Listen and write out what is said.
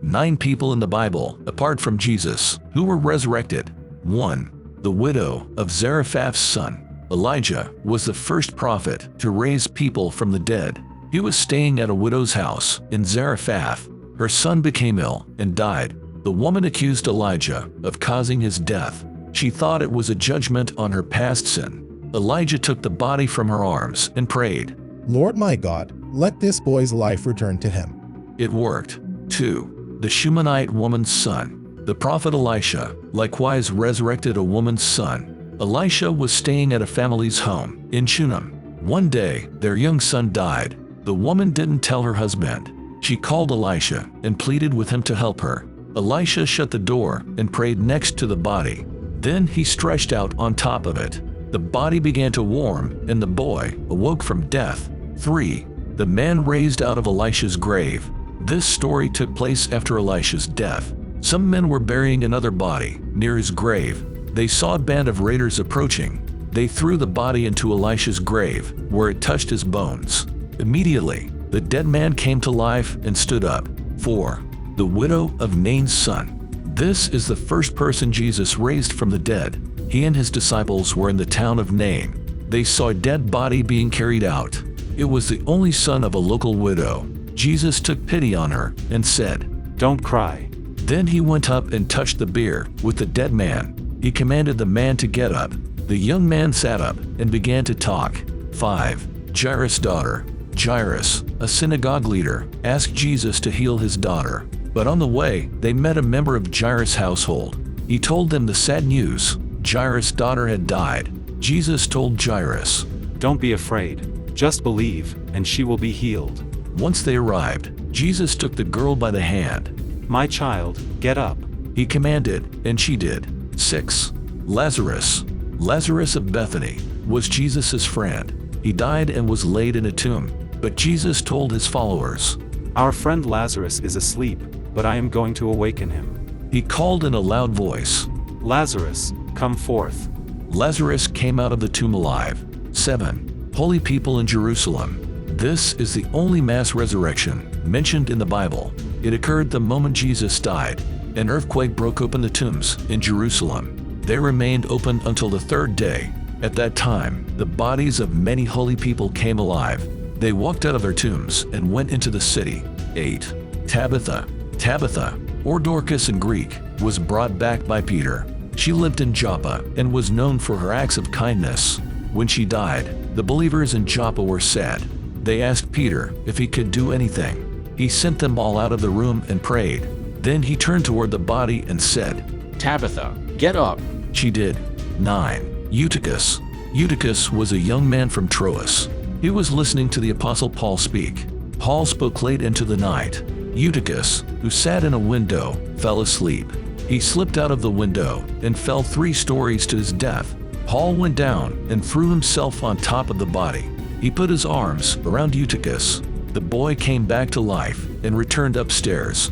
9 people in the Bible, apart from Jesus, who were resurrected. 1. The widow of Zarephath's son. Elijah was the first prophet to raise people from the dead. He was staying at a widow's house in Zarephath. Her son became ill and died. The woman accused Elijah of causing his death. She thought it was a judgment on her past sin. Elijah took the body from her arms and prayed, Lord my God, let this boy's life return to him. It worked. 2. The Shunammite woman's son. The prophet Elisha likewise resurrected a woman's son. Elisha was staying at a family's home in Shunem. One day, their young son died. The woman didn't tell her husband. She called Elisha and pleaded with him to help her. Elisha shut the door and prayed next to the body. Then he stretched out on top of it. The body began to warm, and the boy awoke from death. 3. The man raised out of Elisha's grave. This story took place after Elisha's death. Some men were burying another body near his grave. They saw a band of raiders approaching. They threw the body into Elisha's grave, where it touched his bones. Immediately, the dead man came to life and stood up. 4. The widow of Nain's son. This is the first person Jesus raised from the dead. He and his disciples were in the town of Nain. They saw a dead body being carried out. It was the only son of a local widow. Jesus took pity on her and said, Don't cry. Then he went up and touched the bier with the dead man. He commanded the man to get up. The young man sat up and began to talk. 5. Jairus' daughter. Jairus, a synagogue leader, asked Jesus to heal his daughter. But on the way, they met a member of Jairus' household. He told them the sad news. Jairus' daughter had died. Jesus told Jairus, Don't be afraid. Just believe, and she will be healed. Once they arrived, Jesus took the girl by the hand. My child, get up. He commanded, and she did. 6. Lazarus. Lazarus of Bethany was Jesus' friend. He died and was laid in a tomb. But Jesus told his followers, Our friend Lazarus is asleep, but I am going to awaken him. He called in a loud voice, Lazarus, come forth. Lazarus came out of the tomb alive. 7. Holy people in Jerusalem. This is the only mass resurrection mentioned in the Bible. It occurred the moment Jesus died. An earthquake broke open the tombs in Jerusalem. They remained open until the 3rd day. At that time, the bodies of many holy people came alive. They walked out of their tombs and went into the city. 8. Tabitha. Tabitha, or Dorcas in Greek, was brought back by Peter. She lived in Joppa and was known for her acts of kindness. When she died, the believers in Joppa were sad. They asked Peter if he could do anything. He sent them all out of the room and prayed. Then he turned toward the body and said, Tabitha, get up. She did. 9. Eutychus. Eutychus was a young man from Troas. He was listening to the Apostle Paul speak. Paul spoke late into the night. Eutychus, who sat in a window, fell asleep. He slipped out of the window and fell 3 stories to his death. Paul went down and threw himself on top of the body. He put his arms around Eutychus. The boy came back to life and returned upstairs.